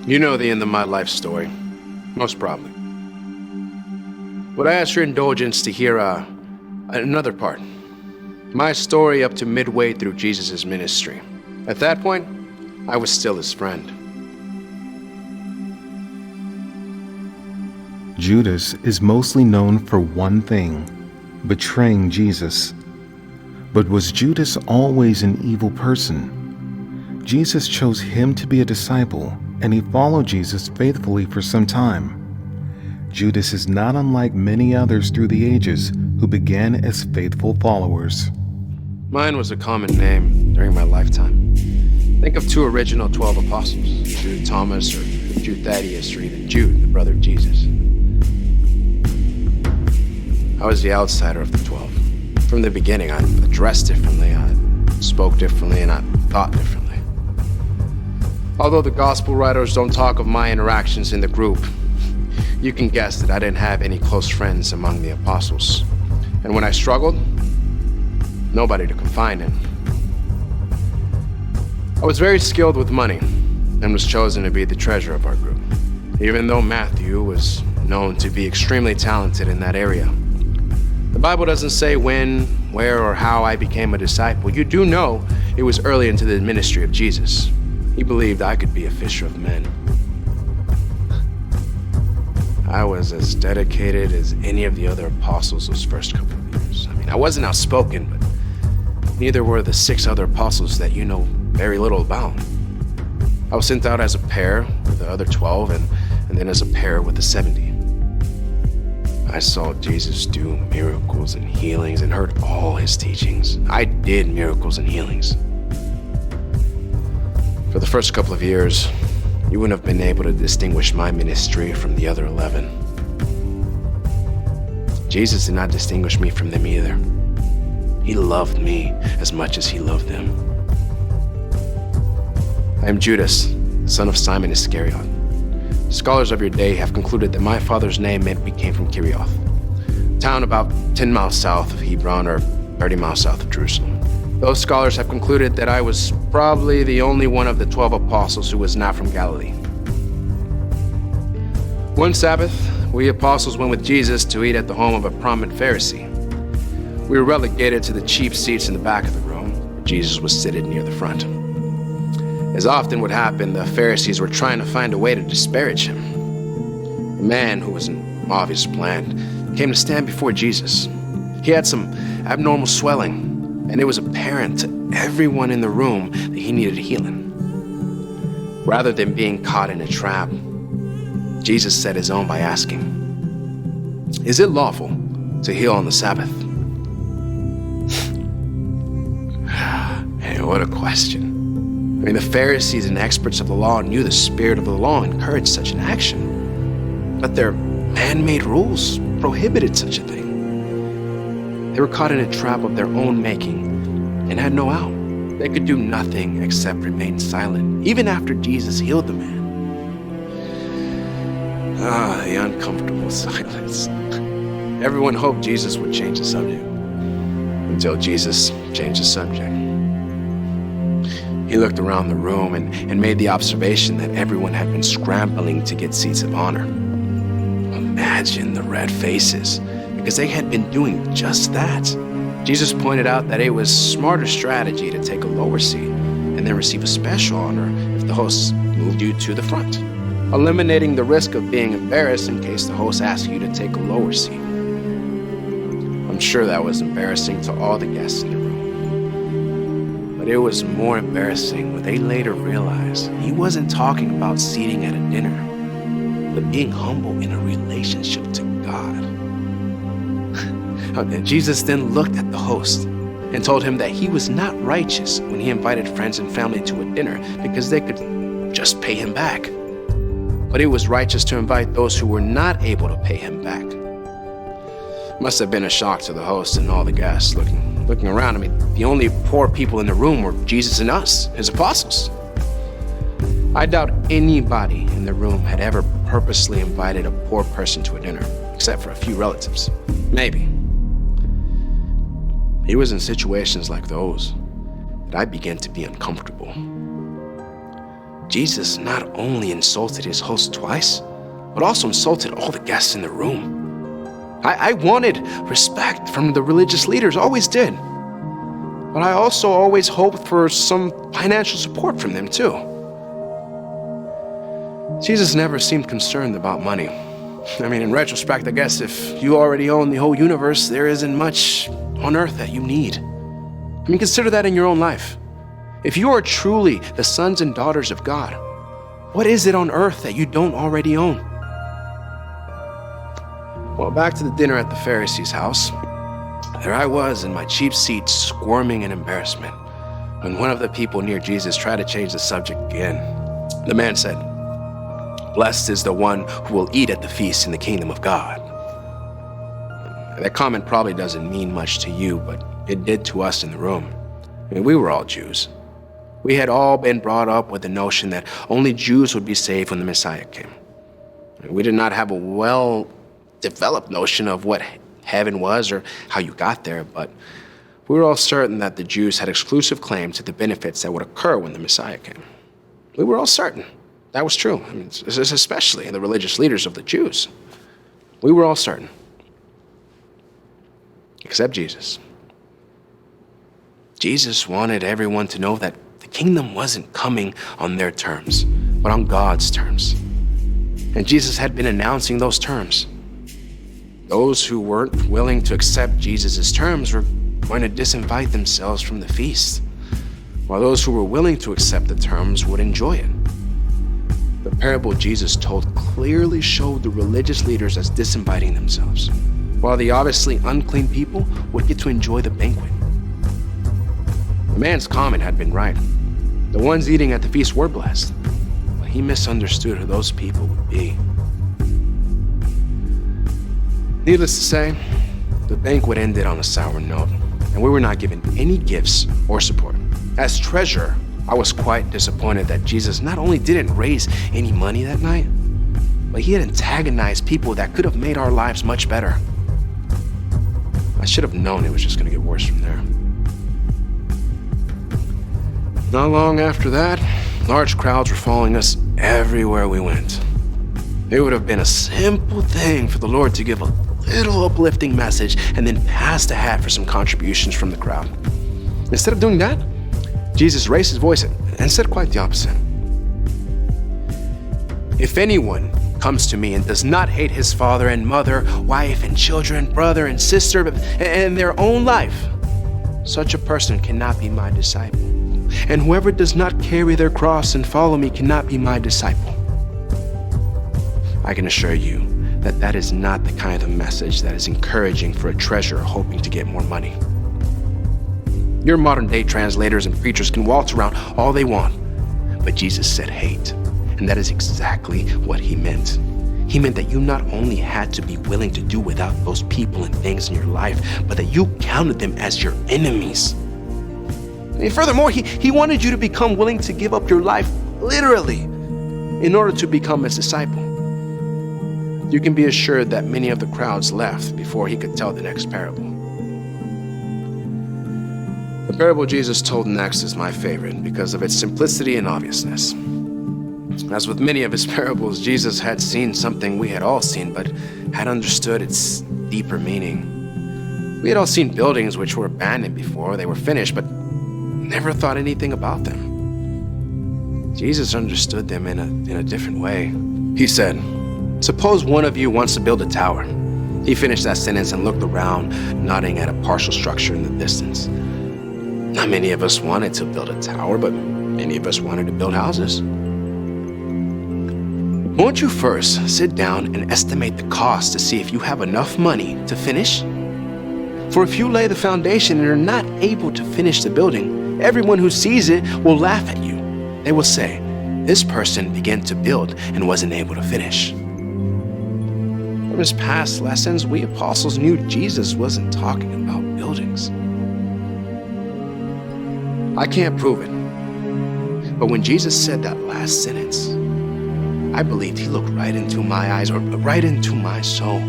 You know the end of my life story, most probably. Would I ask your indulgence to hear another part? My story up to midway through Jesus' ministry. At that point, I was still his friend. Judas is mostly known for one thing: betraying Jesus. But was Judas always an evil person? Jesus chose him to be a disciple, and he followed Jesus faithfully for some time. Judas is not unlike many others through the ages who began as faithful followers. Mine was a common name during my lifetime. Think of two original 12 apostles, Jude Thomas or Jude Thaddeus, or even Jude, the brother of Jesus. I was the outsider of the 12. From the beginning, I dressed differently, I spoke differently, and I thought differently. Although the gospel writers don't talk of my interactions in the group, you can guess that I didn't have any close friends among the apostles. And when I struggled, nobody to confide in. I was very skilled with money and was chosen to be the treasurer of our group, even though Matthew was known to be extremely talented in that area. The Bible doesn't say when, where, or how I became a disciple. You do know it was early into the ministry of Jesus. He believed I could be a fisher of men. I was as dedicated as any of the other apostles those first couple of years. I wasn't outspoken, but neither were the 6 other apostles that you know very little about. I was sent out as a pair with the other 12 and then as a pair with the 70. I saw Jesus do miracles and healings and heard all his teachings. I did miracles and healings. For the first couple of years, you wouldn't have been able to distinguish my ministry from the other 11. Jesus did not distinguish me from them either. He loved me as much as he loved them. I am Judas, son of Simon Iscariot. Scholars of your day have concluded that my father's name meant we came from Kirioth, a town about 10 miles south of Hebron or 30 miles south of Jerusalem. Those scholars have concluded that I was probably the only one of the 12 apostles who was not from Galilee. One Sabbath, we apostles went with Jesus to eat at the home of a prominent Pharisee. We were relegated to the cheap seats in the back of the room, where Jesus was seated near the front. As often would happen, the Pharisees were trying to find a way to disparage him. A man who was an obvious plant came to stand before Jesus. He had some abnormal swelling, and it was apparent to everyone in the room that he needed healing. Rather than being caught in a trap, Jesus set his own by asking, "Is it lawful to heal on the Sabbath?" Hey, what a question. The Pharisees and experts of the law knew the spirit of the law encouraged such an action, but their man-made rules prohibited such a thing. They were caught in a trap of their own making and had no out. They could do nothing except remain silent, even after Jesus healed the man. The uncomfortable silence. Everyone hoped Jesus would change the subject, until Jesus changed the subject. He looked around the room and made the observation that everyone had been scrambling to get seats of honor. Imagine the red faces, because they had been doing just that. Jesus pointed out that it was a smarter strategy to take a lower seat and then receive a special honor if the host moved you to the front, eliminating the risk of being embarrassed in case the host asked you to take a lower seat. I'm sure that was embarrassing to all the guests in the room. But it was more embarrassing when they later realized he wasn't talking about seating at a dinner, but being humble in a relationship to God. Jesus then looked at the host and told him that he was not righteous when he invited friends and family to a dinner because they could just pay him back. But it was righteous to invite those who were not able to pay him back. Must have been a shock to the host and all the guests looking around. The only poor people in the room were Jesus and us, his apostles. I doubt anybody in the room had ever purposely invited a poor person to a dinner, except for a few relatives. Maybe. It was in situations like those that I began to be uncomfortable. Jesus not only insulted his host twice, but also insulted all the guests in the room. I wanted respect from the religious leaders, always did. But I also always hoped for some financial support from them too. Jesus never seemed concerned about money. I mean, in retrospect, I guess if you already own the whole universe, there isn't much on earth that you need. I mean, consider that in your own life. If you are truly the sons and daughters of God, what is it on earth that you don't already own? Well, back to the dinner at the Pharisee's house. There I was in my cheap seat, squirming in embarrassment, when one of the people near Jesus tried to change the subject again. The man said, "Blessed is the one who will eat at the feast in the kingdom of God." That comment probably doesn't mean much to you, but it did to us in the room. I mean, we were all Jews. We had all been brought up with the notion that only Jews would be saved when the Messiah came. We did not have a well-developed notion of what heaven was or how you got there, but we were all certain that the Jews had exclusive claim to the benefits that would occur when the Messiah came. We were all certain that was true. I mean, especially the religious leaders of the Jews. We were all certain, except Jesus. Jesus wanted everyone to know that the kingdom wasn't coming on their terms, but on God's terms. And Jesus had been announcing those terms. Those who weren't willing to accept Jesus' terms were going to disinvite themselves from the feast, while those who were willing to accept the terms would enjoy it. The parable Jesus told clearly showed the religious leaders as disinviting themselves, while the obviously unclean people would get to enjoy the banquet. The man's comment had been right. The ones eating at the feast were blessed, but he misunderstood who those people would be. Needless to say, the banquet ended on a sour note, and we were not given any gifts or support. As treasurer, I was quite disappointed that Jesus not only didn't raise any money that night, but he had antagonized people that could have made our lives much better. I should have known it was just going to get worse from there. Not long after that, large crowds were following us everywhere we went. It would have been a simple thing for the Lord to give a little uplifting message and then pass the hat for some contributions from the crowd. Instead of doing that, Jesus raised his voice and said quite the opposite. "If anyone comes to me and does not hate his father and mother, wife and children, brother and sister, and their own life, such a person cannot be my disciple. And whoever does not carry their cross and follow me cannot be my disciple." I can assure you that that is not the kind of message that is encouraging for a treasurer hoping to get more money. Your modern day translators and preachers can waltz around all they want, but Jesus said hate, and that is exactly what he meant. He meant that you not only had to be willing to do without those people and things in your life, but that you counted them as your enemies. And furthermore, he wanted you to become willing to give up your life, literally, in order to become his disciple. You can be assured that many of the crowds left before he could tell the next parable. The parable Jesus told next is my favorite because of its simplicity and obviousness. As with many of his parables, Jesus had seen something we had all seen, but had understood its deeper meaning. We had all seen buildings which were abandoned before they were finished, but never thought anything about them. Jesus understood them in a different way. He said, "Suppose one of you wants to build a tower." He finished that sentence and looked around, nodding at a partial structure in the distance. Not many of us wanted to build a tower, but many of us wanted to build houses. Won't you first sit down and estimate the cost to see if you have enough money to finish? For if you lay the foundation and are not able to finish the building, everyone who sees it will laugh at you. They will say, "This person began to build and wasn't able to finish." From his past lessons, we apostles knew Jesus wasn't talking about buildings. I can't prove it, but when Jesus said that last sentence, I believed he looked right into my eyes, or right into my soul.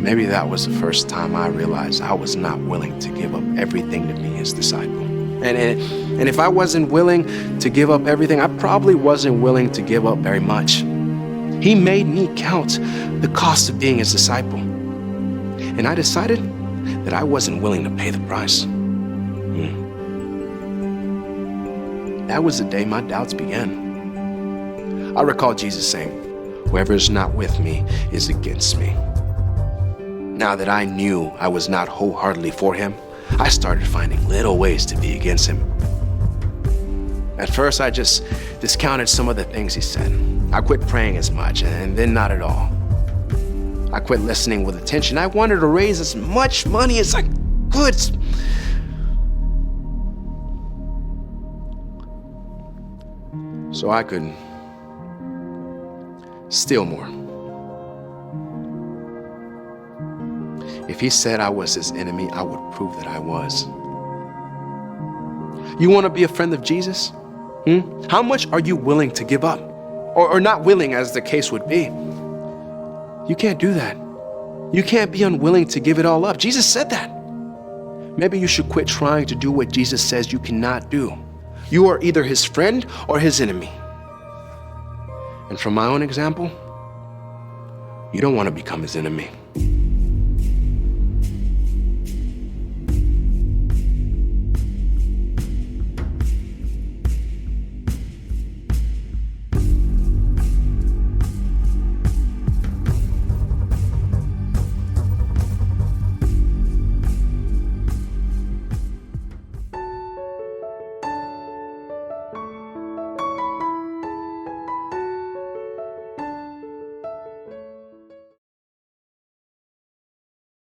Maybe that was the first time I realized I was not willing to give up everything to be his disciple. And if I wasn't willing to give up everything, I probably wasn't willing to give up very much. He made me count the cost of being his disciple. And I decided that I wasn't willing to pay the price. That was the day my doubts began. I recall Jesus saying, "Whoever is not with me is against me." Now that I knew I was not wholeheartedly for him, I started finding little ways to be against him. At first, I just discounted some of the things he said. I quit praying as much, and then not at all. I quit listening with attention. I wanted to raise as much money as I could. So I could steal more. If he said I was his enemy, I would prove that I was. You want to be a friend of Jesus? How much are you willing to give up? Or not willing, as the case would be? You can't do that. You can't be unwilling to give it all up. Jesus said that. Maybe you should quit trying to do what Jesus says you cannot do. You are either his friend or his enemy. And from my own example, you don't want to become his enemy.